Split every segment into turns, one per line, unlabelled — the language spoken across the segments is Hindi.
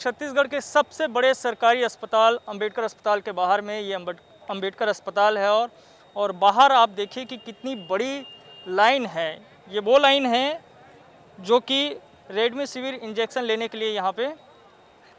छत्तीसगढ़ के सबसे बड़े सरकारी अस्पताल अंबेडकर अस्पताल के बाहर में ये अंबेडकर अस्पताल है और बाहर आप देखिए कि कितनी बड़ी लाइन है। ये वो लाइन है जो कि रेमडेसिविर इंजेक्शन लेने के लिए यहाँ पे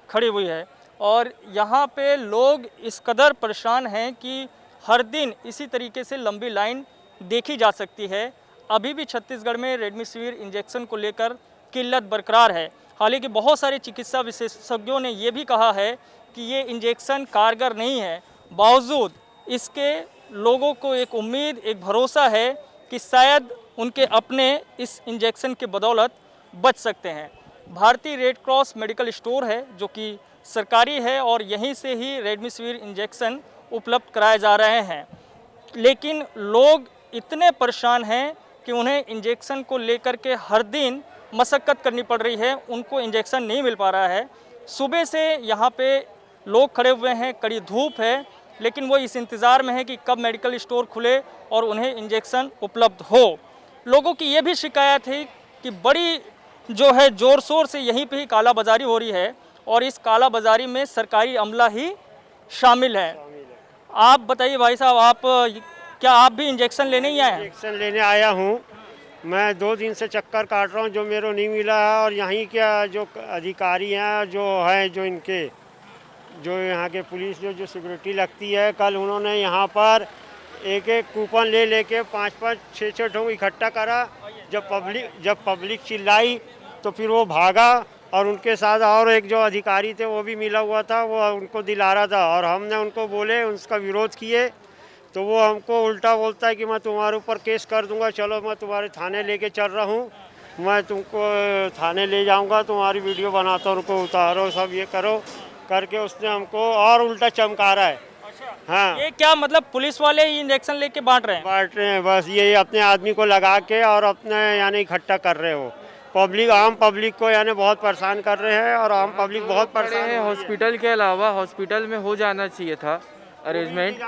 खड़ी हुई है और यहाँ पे लोग इस कदर परेशान हैं कि हर दिन इसी तरीके से लंबी लाइन देखी जा सकती है। अभी भी छत्तीसगढ़ में रेमडेसिविर इंजेक्शन को लेकर किल्लत बरकरार है। हालांकि बहुत सारे चिकित्सा विशेषज्ञों ने ये भी कहा है कि ये इंजेक्शन कारगर नहीं है, बावजूद इसके लोगों को एक उम्मीद, एक भरोसा है कि शायद उनके अपने इस इंजेक्शन के बदौलत बच सकते हैं। भारतीय रेड क्रॉस मेडिकल स्टोर है जो कि सरकारी है और यहीं से ही रेमडेसिविर इंजेक्शन उपलब्ध कराए जा रहे हैं, लेकिन लोग इतने परेशान हैं कि उन्हें इंजेक्शन को लेकर के हर दिन मशक्क़त करनी पड़ रही है, उनको इंजेक्शन नहीं मिल पा रहा है। सुबह से यहाँ पे लोग खड़े हुए हैं, कड़ी धूप है, लेकिन वो इस इंतज़ार में है कि कब मेडिकल स्टोर खुले और उन्हें इंजेक्शन उपलब्ध हो। लोगों की ये भी शिकायत है कि बड़ी जो है ज़ोर शोर से यहीं पे ही कालाबाज़ारी हो रही है और इस कालाबाज़ारी में सरकारी अमला ही शामिल है। आप बताइए भाई साहब, क्या आप भी इंजेक्शन लेने ही आए हैं?
इंजेक्शन लेने आया हूँ। मैं 2 दिन से चक्कर काट रहा हूँ, जो मेरे नहीं मिला है। और यहीं के जो अधिकारी हैं, जो इनके जो यहाँ के पुलिस जो सिक्योरिटी लगती है, कल उन्होंने यहाँ पर एक कूपन लेके 5-5, 6-6 ठोंग इकट्ठा करा। जब पब्लिक चिल्लाई तो फिर वो भागा और उनके साथ और एक जो अधिकारी थे वो भी मिला हुआ था, वो उनको दिला रहा था और हमने उनको बोले, उसका विरोध किए तो वो हमको उल्टा बोलता है कि मैं तुम्हारे ऊपर केस कर दूंगा, चलो मैं तुम्हारे थाने लेके चल रहा हूँ, मैं तुमको थाने ले जाऊंगा, तुम्हारी वीडियो बनाता हूँ, उनको उतारो, सब ये करो करके उसने हमको और उल्टा चमका रहा है। हाँ,
ये क्या मतलब पुलिस वाले ही इंजेक्शन लेके बांट रहे हैं?
बस ये अपने आदमी को लगा के और अपने यानी इकट्ठा कर रहे हो। आम पब्लिक को यानी बहुत परेशान कर रहे हैं और आम पब्लिक बहुत परेशान है।
हॉस्पिटल के अलावा हॉस्पिटल में हो जाना चाहिए था अरेंजमेंट,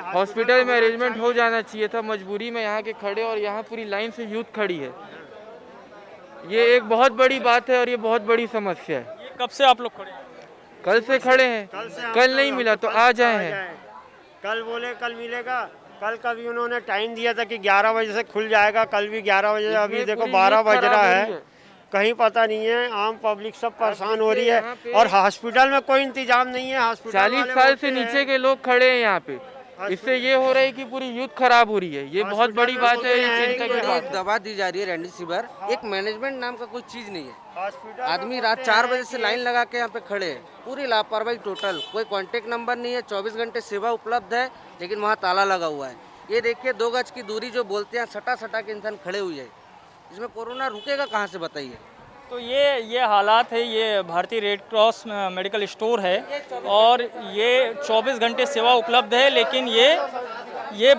हॉस्पिटल में अरेंजमेंट हो जाना चाहिए था। मजबूरी में यहाँ के खड़े और यहाँ पूरी लाइन से यूथ खड़ी है। ये एक बहुत बड़ी बात है और ये बहुत बड़ी समस्या है।
ये कब से आप लोग खड़े हैं?
कल से खड़े हैं, कल नहीं मिला तो आज आए हैं।
कल बोले कल मिलेगा, कल का भी उन्होंने टाइम दिया था कि 11 बजे से खुल जाएगा, कल भी 11 बजे, अभी देखो 12 बज रहा है, कहीं पता नहीं है। आम पब्लिक सब परेशान हो रही है और हॉस्पिटल में कोई इंतजाम नहीं है। हॉस्पिटल
40 साल से नीचे के लोग खड़े हैं यहाँ पे, इससे ये हो रहा है कि पूरी यूथ खराब हो रही है। ये बहुत बड़ी बात है, ये चिंता की बात है।
दवा दी जा रही है रेमडेसिविर, एक मैनेजमेंट नाम का कोई चीज नहीं है। आदमी रात 4 बजे से लाइन लगा के यहाँ पे खड़े हैं, पूरी लापरवाही टोटल। कोई कांटेक्ट नंबर नहीं है, 24 घंटे सेवा उपलब्ध है, लेकिन वहाँ ताला लगा हुआ है। ये देखिए 2 गज की दूरी जो बोलते हैं, सटा के इंसान खड़े हुए है। इसमें कोरोना रुकेगा कहाँ से बताइए?
तो ये हालात है। ये भारतीय रेड क्रॉस मेडिकल स्टोर है और ये 24 घंटे सेवा उपलब्ध है, लेकिन ये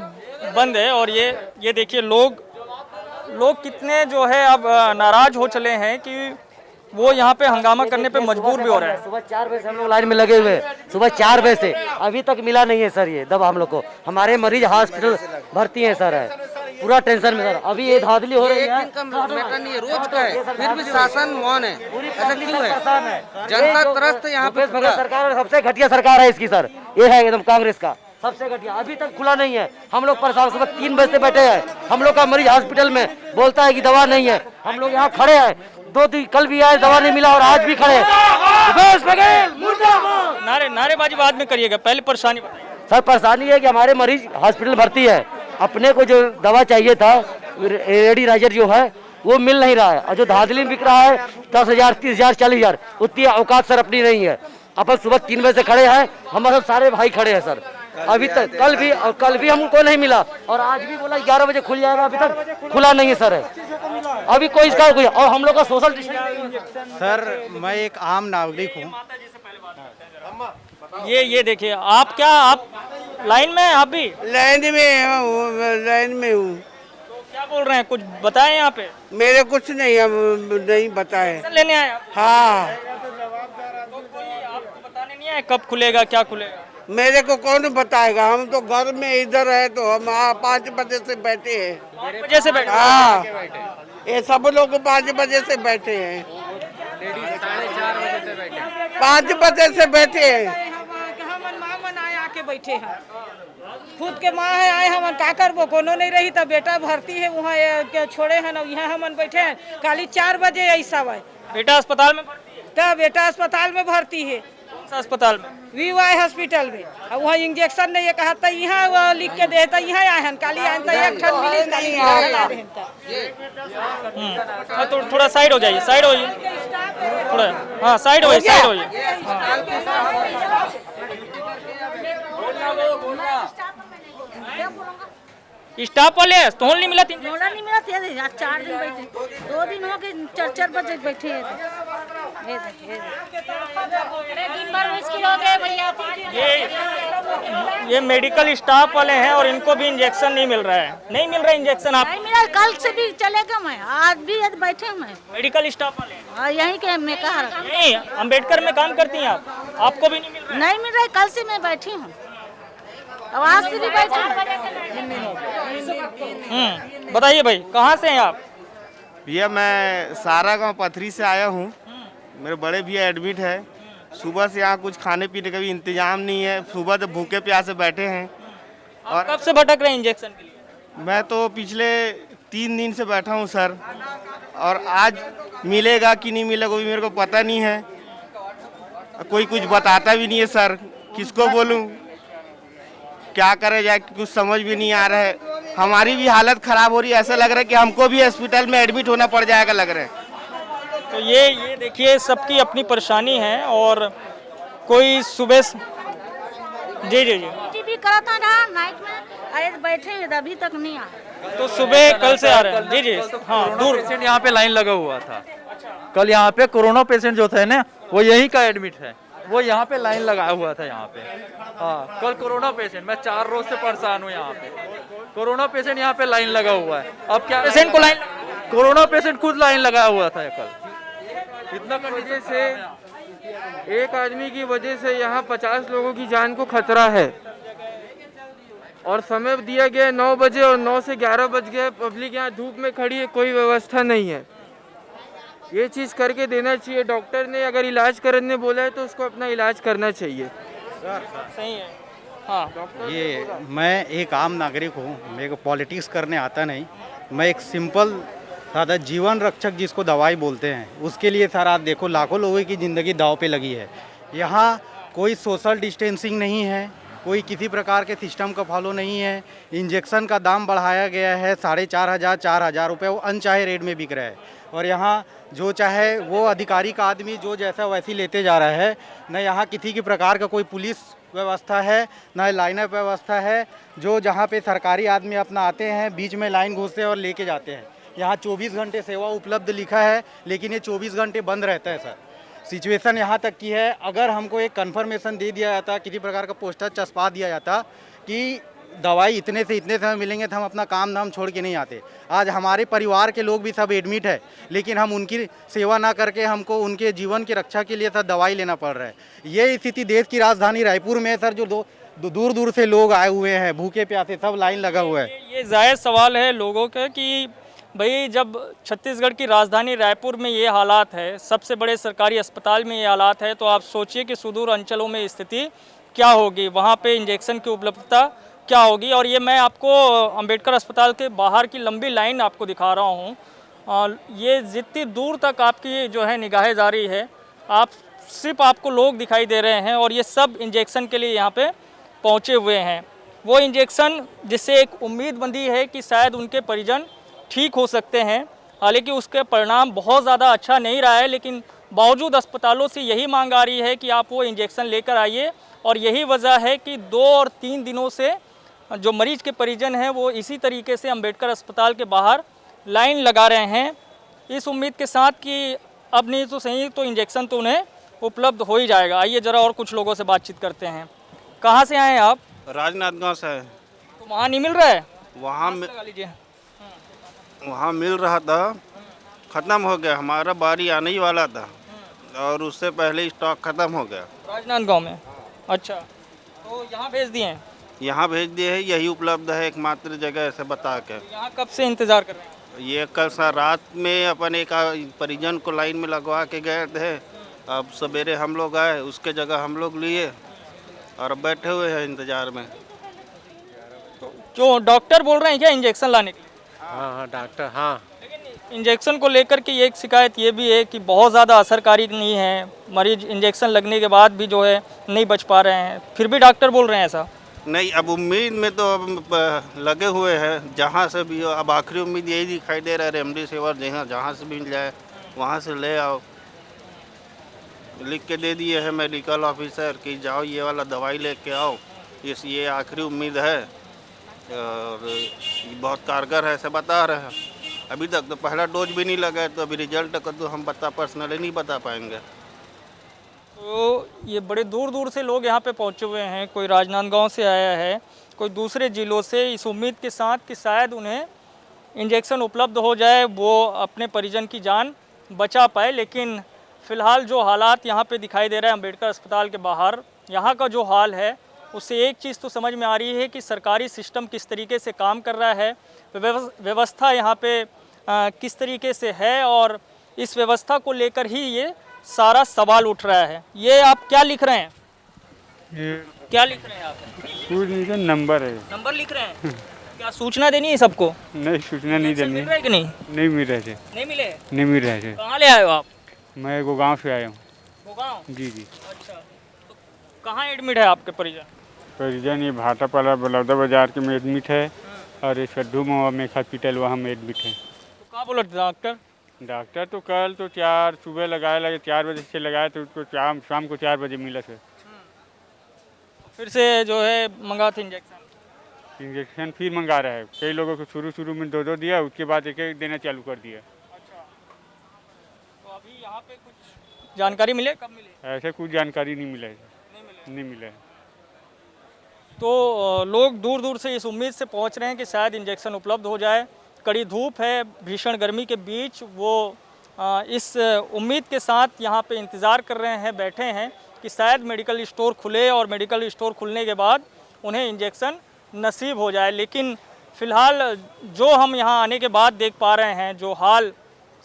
बंद है। और ये देखिए लोग कितने जो है अब नाराज हो चले हैं कि वो यहाँ पे हंगामा करने पे मजबूर भी हो रहे हैं।
सुबह 4 बजे से हम लोग लाइन में लगे हुए हैं, सुबह 4 बजे से अभी तक मिला नहीं है सर ये दवा हम लोग को। हमारे मरीज हॉस्पिटल भर्ती है सर, पूरा टेंशन में सर। अभी ये धांधली हो रही है,
एक दिन का मैटर नहीं है, रोज का है, फिर भी शासन मौन है। ऐसा क्यों है? जनता त्रस्त यहाँ पे
सरकार सबसे घटिया सरकार है इसकी सर, ये है एकदम कांग्रेस का सबसे घटिया। अभी तक खुला नहीं है, हम लोग परेशान, सुबह 3 बजे से बैठे हैं। हम लोग का मरीज हॉस्पिटल में बोलता है कि दवा नहीं है, हम लोग यहाँ खड़े हैं। 2 दिन कल भी आए, दवा नहीं मिला और आज भी खड़े हैं।
नारेबाजी बाद में करिएगा, पहले परेशानी बताइए।
सर परेशानी है कि हमारे मरीज हॉस्पिटल भर्ती है, अपने को जो दवा चाहिए था रेडिराइजर जो है वो मिल नहीं रहा है, और जो धांधली बिक रहा है 10,000, 30,000, 40,000, उतनी औकात सर अपनी नहीं है। अपन सुबह 3 बजे से खड़े हैं, हमारे सारे भाई खड़े हैं सर। अभी तक कल भी हमको नहीं मिला और आज भी बोला 11 बजे खुल जाएगा, अभी तक खुला नहीं है सर। अभी कोई इसका कोई, और हम लोग का सोशल डिस्टेंस।
सर मैं एक आम नागरिक हूँ।
ये देखिए, आप लाइन में हैं? आप भी
लाइन में हूँ।
तो क्या बोल रहे हैं, कुछ बताएं यहाँ पे?
मेरे कुछ नहीं बताए।
लेने आए आप?
हाँ।
तो कोई आपको बताने नहीं आए कब खुलेगा, क्या खुलेगा?
मेरे को कौन बताएगा, हम तो घर में इधर है, तो हम 5 बजे से बैठे हैं।
5 बजे से बैठे?
हाँ, ये सब लोग 5 बजे से बैठे हैं। 5 बजे से बैठे हैं।
हमन माँ मन आए आके बैठे हैं, खुद के माँ है आए हमन का करबो, कोनो नहीं रही तब बेटा भर्ती है वहाँ के छोड़े हैं ना, यहाँ हमन बैठे हैं। काली 4 बजे ऐसा है,
बेटा अस्पताल में भर्ती है?
तब बेटा अस्पताल में भर्ती है।
कौन सा अस्पताल में?
VY हॉस्पिटल में। अब वहाँ इंजेक्शन नहीं है कहा, यहाँ वो लिख के देता, यहाँ आए हैं काली आए तो एक ठन मिली काली
हाँ, तो थोड़ा साइड हो जाइए, साइड हो जाइए थोड़ा, हाँ साइड होइए, साइड होइए। स्टाफ वाले तो नहीं मिला, 3
मोला नहीं मिला थे, आज 4 दिन बैठे, 2 दिन हो गए 4 बजे बैठे हैं। दिन भर मुश्किल हो गए भैया।
ये मेडिकल स्टाफ वाले हैं और इनको भी इंजेक्शन नहीं मिल रहा है, नहीं मिल रहा है इंजेक्शन। आप
नहीं मिला, कल से भी चलेगा, मैं आज भी बैठे मैं।
मेडिकल स्टाफ वाले हैं?
यहीं के मैं कहा
नहीं, अंबेडकर में काम करती हैं आप, आपको भी नहीं मिल रहा है?
नहीं मिल रहा है, कल से मैं बैठी हूँ, आज से भी बैठी हूँ।
बताइए भाई, कहाँ से हैं आप?
भैया मैं सारा गांव पथरी से आया हूँ। मेरे बड़े भैया एडमिट है। सुबह से यहाँ कुछ खाने पीने का भी इंतजाम नहीं है, सुबह तो भूखे प्यासे बैठे हैं।
और कब से भटक रहे हैं इंजेक्शन के लिए?
मैं तो पिछले 3 दिन से बैठा हूँ सर, और आज मिलेगा कि नहीं मिलेगा भी मेरे को पता नहीं है। कोई कुछ बताता भी नहीं है सर, किसको बोलूँ, क्या करे जाए, कुछ समझ भी नहीं आ रहा है। हमारी भी हालत खराब हो रही है, ऐसा लग रहा है कि हमको भी हॉस्पिटल में एडमिट होना पड़ जाएगा लग रहा है।
तो ये देखिए सबकी अपनी परेशानी है। और कोई सुबह जी जी जी
टीवी करा था ना नाइट में, अरे बैठे हैं अभी तक नहीं आए।
तो सुबह कल से आ रहे हैं? जी जी हाँ, दूर
पेशेंट यहाँ पे लाइन लगा हुआ था। कल यहाँ पे कोरोना पेशेंट जो थे ना, वो यहीं का एडमिट है, वो यहाँ पे लाइन लगाया हुआ था यहाँ पे। हाँ, कल कोरोना पेशेंट, मैं 4 रोज से परेशान हूँ यहाँ पे। कोरोना पेशेंट यहाँ पे लाइन लगा हुआ है। अब क्या
पेशेंट को लाइन,
कोरोना पेशेंट खुद लाइन लगाया हुआ था कल।
इतना वजह से, एक आदमी की वजह से यहाँ 50 लोगों की जान को खतरा है। और समय दिया गया 9 बजे और 9 से 11 बज गए, पब्लिक यहाँ धूप में खड़ी है, कोई व्यवस्था नहीं है। ये चीज़ करके देना चाहिए। डॉक्टर ने अगर इलाज करने बोला है तो उसको अपना इलाज करना चाहिए।
सही है। हाँ,
ये मैं एक आम नागरिक हूँ, मेरे को पॉलिटिक्स करने आता नहीं। मैं एक सिंपल सादा जीवन रक्षक जिसको दवाई बोलते हैं, उसके लिए सर आप देखो लाखों लोगों की ज़िंदगी दांव पे लगी है। यहाँ कोई सोशल डिस्टेंसिंग नहीं है, कोई किसी प्रकार के सिस्टम का फॉलो नहीं है। इंजेक्शन का दाम बढ़ाया गया है 4,500 4,000 रुपये, वो अनचाहे रेट में बिक रहा है। और यहाँ जो चाहे वो अधिकारी का आदमी जो जैसा वैसी लेते जा रहा है। न यहाँ किसी की प्रकार का कोई पुलिस व्यवस्था है, न लाइनअप व्यवस्था है। जो जहाँ पे सरकारी आदमी अपना आते हैं, बीच में लाइन घुसते हैं और लेके जाते हैं। यहाँ 24 घंटे सेवा उपलब्ध लिखा है, लेकिन ये 24 घंटे बंद रहता है सर। सिचुएशन यहाँ तक की है, अगर हमको एक कन्फर्मेशन दे दिया जाता, किसी प्रकार का पोस्टर चस्पा दिया जाता कि दवाई इतने से इतने समय मिलेंगे, तो हम अपना काम धाम छोड़ के नहीं आते। आज हमारे परिवार के लोग भी सब एडमिट है, लेकिन हम उनकी सेवा ना करके हमको उनके जीवन की रक्षा के लिए सर दवाई लेना पड़ रहा है। ये स्थिति देश की राजधानी रायपुर में सर, जो दूर दूर से लोग आए हुए हैं, भूखे प्यासे, सब लाइन लगा हुआ है।
ये जायज़ सवाल है लोगों का कि भाई जब छत्तीसगढ़ की राजधानी रायपुर में ये हालात है, सबसे बड़े सरकारी अस्पताल में ये हालात है, तो आप सोचिए कि सुदूर अंचलों में स्थिति क्या होगी, वहाँ पे इंजेक्शन की उपलब्धता क्या होगी। और ये मैं आपको अंबेडकर अस्पताल के बाहर की लंबी लाइन आपको दिखा रहा हूँ। ये जितनी दूर तक आपकी जो है निगाहें जारी है, सिर्फ आपको लोग दिखाई दे रहे हैं, और ये सब इंजेक्शन के लिए यहाँ पे पहुँचे हुए हैं। वो इंजेक्शन जिससे एक उम्मीद बंधी है कि शायद उनके परिजन ठीक हो सकते हैं, हालांकि उसके परिणाम बहुत ज़्यादा अच्छा नहीं रहा है। लेकिन बावजूद अस्पतालों से यही मांग आ रही है कि आप वो इंजेक्शन लेकर आइए। और यही वजह है कि 2 और 3 दिनों से जो मरीज के परिजन हैं वो इसी तरीके से अंबेडकर अस्पताल के बाहर लाइन लगा रहे हैं, इस उम्मीद के साथ कि अब नहीं तो सही तो इंजेक्शन तो उन्हें उपलब्ध हो ही जाएगा। आइए ज़रा और कुछ लोगों से बातचीत करते हैं। कहाँ से आए हैं आप?
राजनांदगांव से है।
तो वहाँ नहीं मिल रहा है?
वहाँ मिल रहा था, ख़त्म हो गया। हमारा बारी आने ही वाला था और उससे पहले स्टॉक ख़त्म हो गया।
राजनांदगांव में? अच्छा, तो यहाँ भेज दिए हैं?
यहाँ भेज दिए है, यही उपलब्ध है एकमात्र जगह ऐसे बता के।
यहाँ कब से इंतज़ार कर रहे हैं?
ये कल रात में अपन एक परिजन को लाइन में लगवा के गए थे, अब सवेरे हम लोग आए, उसके जगह हम लोग लिए और अब बैठे हुए हैं इंतज़ार में।
जो डॉक्टर बोल रहे हैं क्या इंजेक्शन लाने के लिए?
हाँ डॉक्टर, हाँ।
इंजेक्शन को लेकर के एक शिकायत ये भी है कि बहुत ज़्यादा असरकारी नहीं है, मरीज इंजेक्शन लगने के बाद भी जो है नहीं बच पा रहे हैं, फिर भी डॉक्टर बोल रहे हैं ऐसा।
नहीं, अब उम्मीद में तो अब लगे हुए हैं, जहाँ से भी हो। अब आखिरी उम्मीद यही दिखाई दे रहा है, रेमडेसिविर जहाँ से भी मिल जाए वहाँ से ले आओ। लिख के दे दिए हैं मेडिकल ऑफिसर कि जाओ ये वाला दवाई लेके आओ, ये आखिरी उम्मीद है और ये बहुत कारगर है ऐसे बता रहे हैं। अभी तक तो पहला डोज भी नहीं लगा है, तो अभी रिजल्ट का तो हम पर्सनली नहीं बता पाएंगे।
तो ये बड़े दूर दूर से लोग यहाँ पे पहुँचे हुए हैं, कोई राजनांदगांव से आया है, कोई दूसरे ज़िलों से, इस उम्मीद के साथ कि शायद उन्हें इंजेक्शन उपलब्ध हो जाए, वो अपने परिजन की जान बचा पाए। लेकिन फ़िलहाल जो हालात यहाँ पे दिखाई दे रहा है अम्बेडकर अस्पताल के बाहर, यहाँ का जो हाल है, उससे एक चीज़ तो समझ में आ रही है कि सरकारी सिस्टम किस तरीके से काम कर रहा है, व्यवस्था यहाँ पे किस तरीके से है, और इस व्यवस्था को लेकर ही ये सारा सवाल उठ रहा है। ये आप क्या लिख रहे हैं?
ये
क्या लिख रहे हैं आप?
कुछ नहीं, तो नंबर है।
नंबर लिख रहे हैं? क्या सूचना देनी है सबको?
नहीं, सूचना नहीं देनी।
मिल रहा है कि नहीं?
नहीं मिल रहे थे।
नहीं मिले?
नहीं मिल रहे थे।
कहाँ ले आए हो आप?
मैं गुड़गांव से आया हूँ।
गुड़गांव?
जी जी।
अच्छा, तो कहाँ एडमिट है आपके परिजन?
परिजन ये भाटापाला बलौदा बाजार के में एडमिट है और ये सड्डू महुआ में हॉस्पिटल वहाँ में एडमिट है।
तो कहाँ बोला डॉक्टर?
डॉक्टर तो कल तो 4 सुबह लगे 4 बजे से लगाए, तो उसको शाम को 4 बजे मिला सर।
फिर से जो है मंगा थे
इंजेक्शन फिर मंगा रहा है। कई लोगों को शुरू में 2 दिया, उसके बाद एक देना चालू कर दिया।
अच्छा, तो अभी यहाँ पे कुछ जानकारी मिले? कब मिले?
ऐसे कुछ जानकारी नहीं मिला है। नहीं मिला है।
तो लोग दूर दूर से इस उम्मीद से पहुँच रहे हैं कि शायद इंजेक्शन उपलब्ध हो जाए। कड़ी धूप है, भीषण गर्मी के बीच वो इस उम्मीद के साथ यहाँ पे इंतज़ार कर रहे हैं, बैठे हैं कि शायद मेडिकल स्टोर खुले और मेडिकल स्टोर खुलने के बाद उन्हें इंजेक्शन नसीब हो जाए। लेकिन फ़िलहाल जो हम यहाँ आने के बाद देख पा रहे हैं, जो हाल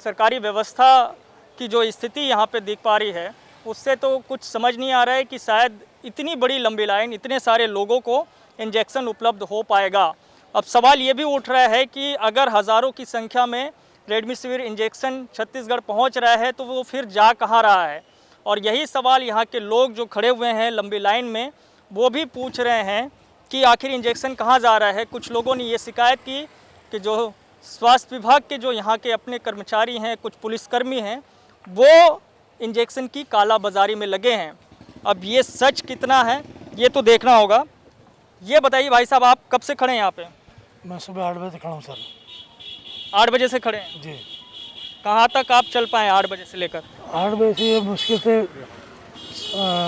सरकारी व्यवस्था की जो स्थिति यहाँ पे दिख पा रही है, उससे तो कुछ समझ नहीं आ रहा है कि शायद इतनी बड़ी लंबी लाइन, इतने सारे लोगों को इंजेक्शन उपलब्ध हो पाएगा। अब सवाल ये भी उठ रहा है कि अगर हज़ारों की संख्या में रेमडेसिविर इंजेक्शन छत्तीसगढ़ पहुंच रहा है तो वो फिर जा कहाँ रहा है, और यही सवाल यहाँ के लोग जो खड़े हुए हैं लंबी लाइन में वो भी पूछ रहे हैं कि आखिर इंजेक्शन कहाँ जा रहा है। कुछ लोगों ने ये शिकायत की कि जो स्वास्थ्य विभाग के जो यहाँ के अपने कर्मचारी हैं, कुछ पुलिसकर्मी हैं, वो इंजेक्शन की कालाबाजारी में लगे हैं। अब ये सच कितना है ये तो देखना होगा। ये बताइए भाई साहब, आप कब से खड़े हैं यहाँ पे?
मैं सुबह 8 बजे से खड़ा हूँ सर।
8 बजे से खड़े हैं
जी।
कहाँ तक आप चल पाए 8 बजे से लेकर?
8 बजे से मुश्किल से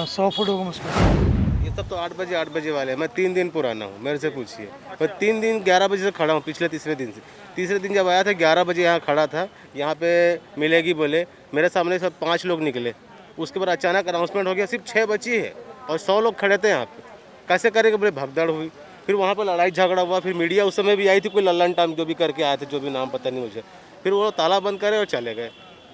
100 फुट होगा मुश्किल।
ये सब तो 8 बजे वाले हैं। मैं 3 दिन पुराना हूँ, मेरे से पूछिए। मैं 3 दिन 11 बजे से खड़ा हूँ, पिछले तीसरे दिन से। तीसरे दिन जब आया था 11 बजे यहाँ खड़ा था, यहाँ पे मिलेगी बोले, मेरे सामने सब 5 लोग निकले। उसके बाद अचानक अनाउंसमेंट हो गया सिर्फ 6 बची है और 100 लोग खड़े थे यहाँ पे। कैसे करेंगे बोले, भगदड़ हुई। फिर वहाँ पर लड़ाई झगड़ा हुआ। फिर मीडिया उस समय भी आई थी, कोई लल्लन टाइम जो भी करके आए थे, जो भी नाम पता नहीं मुझे। फिर वो ताला बंद करे और चले गए।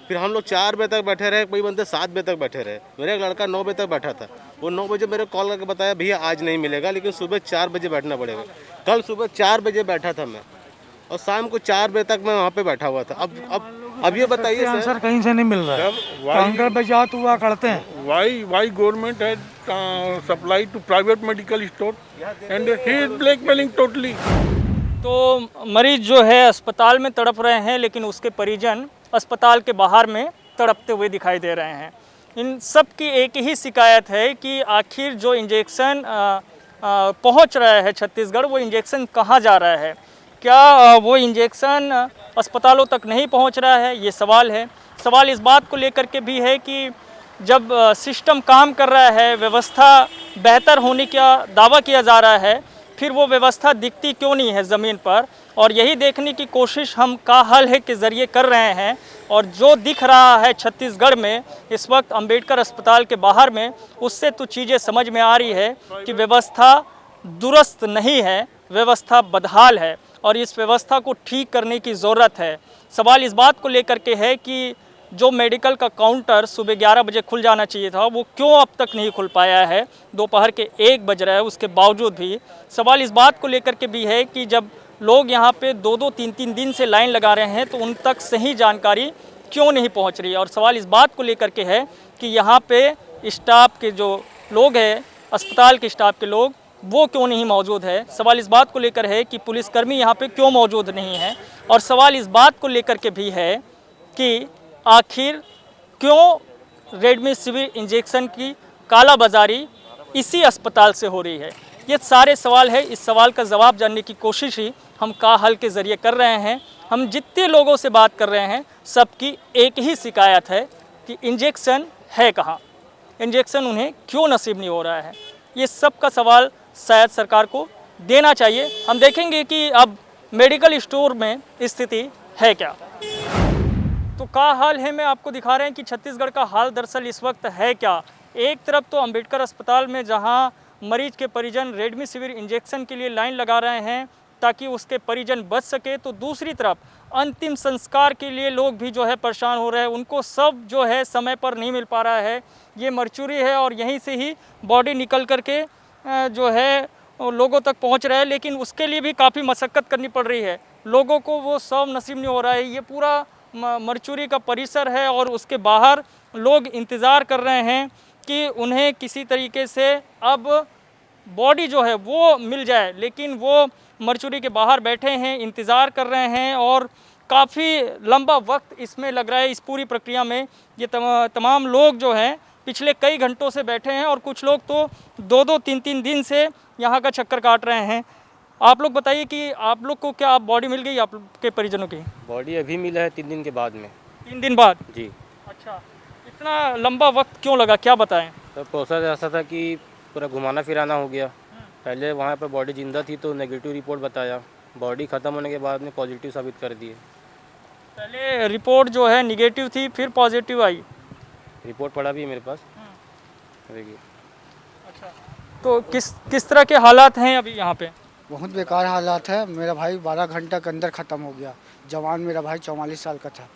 फिर हम लोग 4 बजे तक बैठे रहे, कोई बंदे 7 बजे तक बैठे रहे। मेरा एक लड़का 9 बजे तक बैठा था। वो 9 बजे मेरे कॉल करके बताया भैया आज नहीं मिलेगा, लेकिन सुबह 4 बजे बैठना पड़ेगा। कल सुबह 4 बजे बैठा था मैं और शाम को 4 बजे तक मैं वहाँ पे बैठा हुआ था। अब ये बताइए
आंसर कहीं से नहीं मिल रहा है। काउंटर पे जाओ तो वहाँ करते हैं।
Why government had supplied to private medical store and he is blackmailing totally.
तो मरीज जो है अस्पताल में तड़प रहे हैं, लेकिन उसके परिजन अस्पताल के बाहर में तड़पते हुए दिखाई दे रहे हैं। इन सब की एक ही शिकायत है कि आखिर जो इंजेक्शन पहुंच रहा है छत्तीसगढ़, वो इंजेक्शन कहाँ जा रहा है? क्या वो इंजेक्शन अस्पतालों तक नहीं पहुंच रहा है? ये सवाल है। सवाल इस बात को लेकर के भी है कि जब सिस्टम काम कर रहा है, व्यवस्था बेहतर होने का दावा किया जा रहा है, फिर वो व्यवस्था दिखती क्यों नहीं है ज़मीन पर? और यही देखने की कोशिश हम का हल है के ज़रिए कर रहे हैं। और जो दिख रहा है छत्तीसगढ़ में इस वक्त अंबेडकर अस्पताल के बाहर में, उससे तो चीज़ें समझ में आ रही है कि व्यवस्था दुरुस्त नहीं है, व्यवस्था बदहाल है और इस व्यवस्था को ठीक करने की ज़रूरत है। सवाल इस बात को लेकर के है कि जो मेडिकल का काउंटर सुबह 11 बजे खुल जाना चाहिए था वो क्यों अब तक नहीं खुल पाया है, दोपहर के 1 बज रहा है, उसके बावजूद भी सवाल इस बात को लेकर के भी है कि जब लोग यहाँ पे 2-2, 3-3 दिन से लाइन लगा रहे हैं तो उन तक सही जानकारी क्यों नहीं पहुँच रही है। और सवाल इस बात को लेकर के है कि यहाँ पे स्टाफ के जो लोग हैं, अस्पताल के स्टाफ के लोग, वो क्यों नहीं मौजूद है। सवाल इस बात को लेकर है कि पुलिसकर्मी यहाँ पे क्यों मौजूद नहीं है। और सवाल इस बात को लेकर के भी है कि आखिर क्यों रेमडेसिविर इंजेक्शन की कालाबाजारी इसी अस्पताल से हो रही है। ये सारे सवाल है। इस सवाल का जवाब जानने की कोशिश ही हम का हल के ज़रिए कर रहे हैं। हम जितने लोगों से बात कर रहे हैं सबकी एक ही शिकायत है कि इंजेक्शन है कहाँ, इंजेक्शन उन्हें क्यों नसीब नहीं हो रहा है। ये सब का सवाल शायद सरकार को देना चाहिए। हम देखेंगे कि अब मेडिकल स्टोर में स्थिति है क्या। तो का हाल है में आपको दिखा रहे हैं कि छत्तीसगढ़ का हाल दरअसल इस वक्त है क्या। एक तरफ तो अंबेडकर अस्पताल में जहां मरीज के परिजन रेमडेसिविर इंजेक्शन के लिए लाइन लगा रहे हैं ताकि उसके परिजन बच सके, तो दूसरी तरफ अंतिम संस्कार के लिए लोग भी जो है परेशान हो रहे हैं। उनको सब जो है समय पर नहीं मिल पा रहा है। ये मरचुरी है और यहीं से ही बॉडी निकल करके जो है लोगों तक पहुंच रहा है, लेकिन उसके लिए भी काफ़ी मशक्क़त करनी पड़ रही है। लोगों को वो सब नसीब नहीं हो रहा है। ये पूरा मरचुरी का परिसर है और उसके बाहर लोग इंतज़ार कर रहे हैं कि उन्हें किसी तरीके से अब बॉडी जो है वो मिल जाए, लेकिन वो मरचुरी के बाहर बैठे हैं, इंतज़ार कर रहे हैं और काफ़ी लंबा वक्त इसमें लग रहा है। इस पूरी प्रक्रिया में ये तमाम लोग जो हैं पिछले कई घंटों से बैठे हैं और कुछ लोग तो 2-2, 3-3 दिन से यहाँ का चक्कर काट रहे हैं। आप लोग बताइए कि आप लोग को क्या बॉडी मिल गई आपके परिजनों की?
बॉडी अभी मिला है 3 दिन के बाद में।
3 दिन बाद
जी।
अच्छा, इतना लंबा वक्त क्यों लगा, क्या बताएं?
तो प्रोसेस ऐसा था कि पूरा घुमाना फिराना हो गया। पहले वहाँ पर बॉडी जिंदा थी तो नेगेटिव रिपोर्ट बताया, बॉडी ख़त्म होने के बाद में पॉजिटिव साबित कर दिए।
पहले रिपोर्ट जो है निगेटिव थी, फिर पॉजिटिव आई।
रिपोर्ट पड़ा भी है मेरे पास, देखिए।
अच्छा, तो किस तरह के हालात हैं अभी यहाँ पे?
बहुत बेकार हालात है। मेरा भाई 12 घंटा के अंदर ख़त्म हो गया। जवान मेरा भाई 44 साल का था।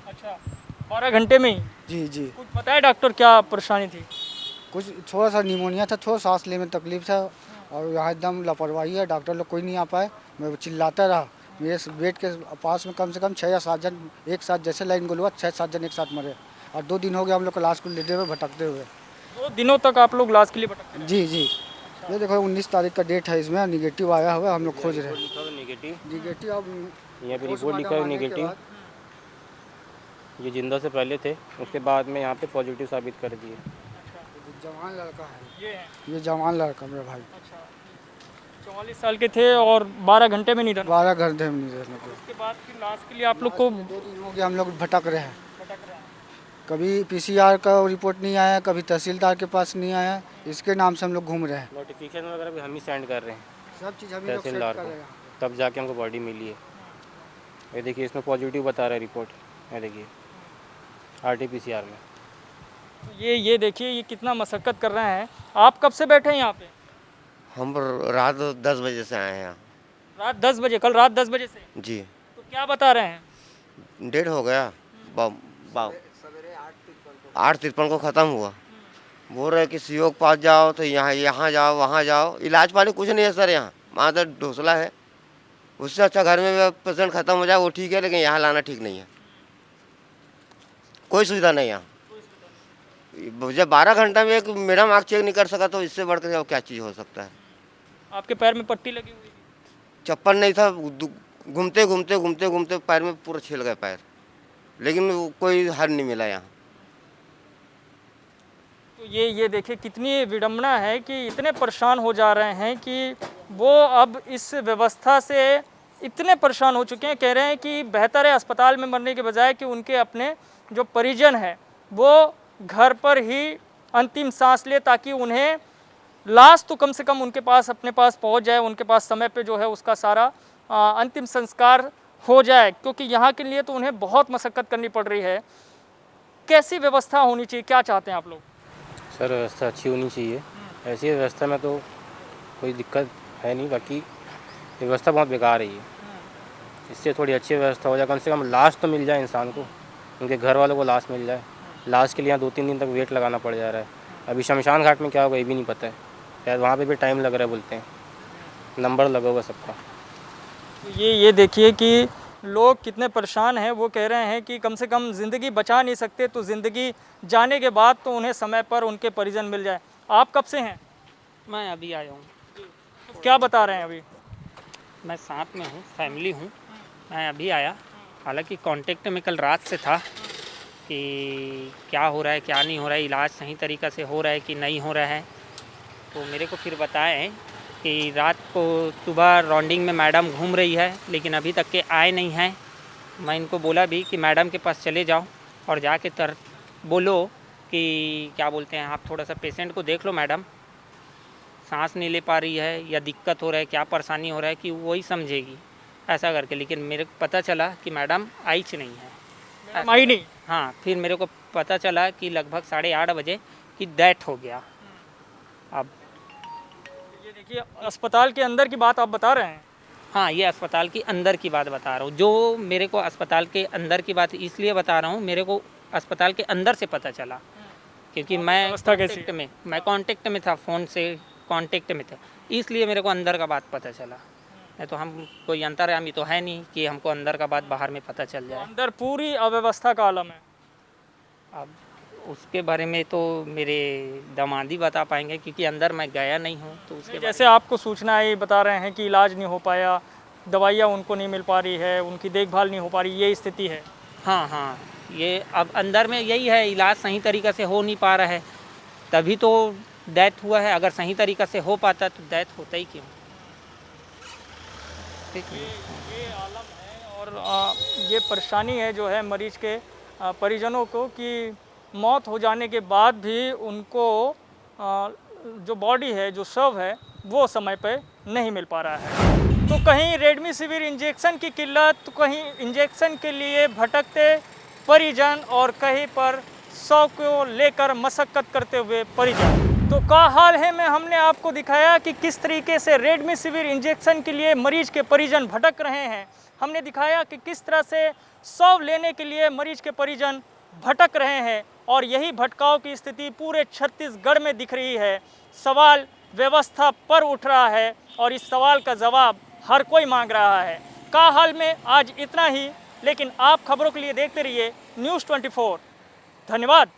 अच्छा, 12 घंटे में ही?
जी जी।
कुछ बताया डॉक्टर क्या परेशानी थी?
कुछ थोड़ा सा निमोनिया था, थोड़ा सांस लेने में तकलीफ था और यहाँ एकदम लापरवाही है। डॉक्टर लोग कोई नहीं आ पाए। मैं चिल्लाता रहा। मेरे बेड के पास में कम से कम 6 या 7 जन एक साथ, जैसे लाइन गुल हुआ 6-7 जन एक साथ मरे। और 2 दिन हो गया हम लोग को लाश को लेते हुए भटकते हुए।
2 दिनों तक आप लोग लाश के लिए भटकते हैं?
जी जी। ये देखो 19 तारीख का डेट है, इसमें निगेटिव आया हुआ है। हम लोग खोज रहे हैं
निगेटिव। अब यहाँ पे रिपोर्ट लिखा है निगेटिव। ये जिंदा से पहले थे, उसके बाद में यहाँ पे पॉजिटिव साबित कर दिए।
जवान लड़का है ये जवान लड़का मेरा भाई।
44 साल के थे और 12 घंटे में निधन।
12 घंटे में निधन।
उसके बाद फिर लाश के लिए आप लोग को
2 दिन हो गया हम लोग भटक रहे हैं। कभी पीसीआर का रिपोर्ट नहीं आया, कभी तहसीलदार के पास नहीं आया। इसके नाम से हम लोग घूम रहे हैं।
नोटिफिकेशन वगैरह भी हम ही सेंड कर रहे हैं,
सब चीज़ हम ही लोग सेट
तहसीलदार
कर
को,
रहे हैं।
तब जाके हमको बॉडी मिली है। ये देखिए इसमें पॉजिटिव बता रहा है रिपोर्ट। ये देखिए RT-PCR में।
ये देखिए ये कितना मशक्क़त कर रहे हैं। आप कब से बैठे हैं यहाँ पे?
हम रात 10 बजे से आए हैं यहाँ।
रात 10 बजे? कल रात 10 बजे से?
जी।
तो क्या बता रहे हैं?
डेट हो गया 8:53 को ख़त्म हुआ। बोल रहे कि सीओ के पास जाओ तो यहाँ जाओ वहाँ जाओ। इलाज पानी कुछ नहीं है सर यहाँ, वहाँ तो ढोसला है। उससे अच्छा घर में पेशेंट ख़त्म हो जाए वो ठीक है, लेकिन यहाँ लाना ठीक नहीं है। कोई सुविधा नहीं यहाँ। जब 12 घंटा में एक मैडम आँख चेक नहीं कर सका तो इससे बढ़कर अब क्या चीज़ हो सकता है।
आपके पैर में पट्टी लगी हुई?
चप्पल नहीं था, घूमते घूमते घूमते घूमते पैर में पूरा छिल गए पैर, लेकिन कोई हल नहीं मिला यहाँ।
तो ये देखिए कितनी विडम्बना है कि इतने परेशान हो जा रहे हैं कि वो अब इस व्यवस्था से इतने परेशान हो चुके हैं। कह रहे हैं कि बेहतर है अस्पताल में मरने के बजाय कि उनके अपने जो परिजन हैं वो घर पर ही अंतिम सांस ले, ताकि उन्हें लाश तो कम से कम उनके पास अपने पास पहुंच जाए, उनके पास समय पे जो है उसका सारा अंतिम संस्कार हो जाए। क्योंकि यहाँ के लिए तो उन्हें बहुत मशक्क़त करनी पड़ रही है। कैसी व्यवस्था होनी चाहिए, क्या चाहते हैं आप लोग?
सर व्यवस्था अच्छी होनी चाहिए। ऐसी व्यवस्था में तो कोई दिक्कत है नहीं, बाकी व्यवस्था बहुत बेकार है ये। इससे थोड़ी अच्छी व्यवस्था हो जाए, कम से कम लाश तो मिल जाए इंसान को। उनके घर वालों को लाश मिल जाए। लाश के लिए यहाँ 2-3 दिन तक वेट लगाना पड़ जा रहा है। अभी शमशान घाट में क्या होगा ये भी नहीं पता है, शायद वहाँ पे भी टाइम लग रहा है, बोलते हैं नंबर लगा हुआ सबका।
ये देखिए कि लोग कितने परेशान हैं। वो कह रहे हैं कि कम से कम ज़िंदगी बचा नहीं सकते तो ज़िंदगी जाने के बाद तो उन्हें समय पर उनके परिजन मिल जाए। आप कब से हैं?
मैं अभी आया हूँ।
तो क्या बता रहे हैं अभी?
मैं साथ में हूँ, फैमिली हूँ, मैं अभी आया। हालांकि कांटेक्ट में कल रात से था कि क्या हो रहा है क्या नहीं हो रहा है, इलाज सही तरीक़ा से हो रहा है कि नहीं हो रहा है। तो मेरे को फिर बताएं कि रात को सुबह राउंडिंग में मैडम घूम रही है लेकिन अभी तक के आए नहीं हैं। मैं इनको बोला भी कि मैडम के पास चले जाओ और जाके बोलो कि क्या बोलते हैं, आप थोड़ा सा पेशेंट को देख लो मैडम, सांस नहीं ले पा रही है या दिक्कत हो रहा है, क्या परेशानी हो रहा है कि वही समझेगी, ऐसा करके। लेकिन मेरे को पता चला कि मैडम आई नहीं है,
आई नहीं।
हाँ, फिर मेरे को पता चला कि लगभग 8:30 बजे कि डेथ हो गया। अब
ये देखिए अस्पताल के अंदर की बात आप बता रहे हैं?
हाँ, ये अस्पताल के अंदर की बात बता रहा हूँ। जो मेरे को अस्पताल के अंदर की बात इसलिए बता रहा हूँ, मेरे को अस्पताल के अंदर से पता चला क्योंकि मैं कांटेक्ट में था, फ़ोन से कांटेक्ट में था, इसलिए मेरे को अंदर का बात पता चला। नहीं तो हम कोई अंतर्यामी तो है नहीं कि हमको अंदर का बात बाहर में पता चल जाए।
अंदर पूरी अव्यवस्था का आलम है।
अब उसके बारे में तो मेरे दामादी बता पाएंगे क्योंकि अंदर मैं गया नहीं हूँ। तो उसके
जैसे आपको सूचना आई, बता रहे हैं कि इलाज नहीं हो पाया, दवाइयाँ उनको नहीं मिल पा रही है, उनकी देखभाल नहीं हो पा रही, ये स्थिति है।
हाँ हाँ, ये अब अंदर में यही है, इलाज सही तरीक़ा से हो नहीं पा रहा है, तभी तो डेथ हुआ है। अगर सही तरीक़ा से हो पाता तो डेथ होता ही क्यों।
ये आलम है और ये परेशानी है जो है मरीज के परिजनों को कि मौत हो जाने के बाद भी उनको जो बॉडी है, जो शव है, वो समय पे नहीं मिल पा रहा है। तो कहीं रेमडेसिविर इंजेक्शन की किल्लत, तो कहीं इंजेक्शन के लिए भटकते परिजन और कहीं पर शव को लेकर मशक्कत करते हुए परिजन। तो का हाल है में हमने आपको दिखाया कि किस तरीके से रेमडेसिविर इंजेक्शन के लिए मरीज के परिजन भटक रहे हैं। हमने दिखाया कि किस तरह से शव लेने के लिए मरीज के परिजन भटक रहे हैं और यही भटकाव की स्थिति पूरे छत्तीसगढ़ में दिख रही है। सवाल व्यवस्था पर उठ रहा है और इस सवाल का जवाब हर कोई मांग रहा है। का हाल में आज इतना ही, लेकिन आप खबरों के लिए देखते रहिए News 24। धन्यवाद।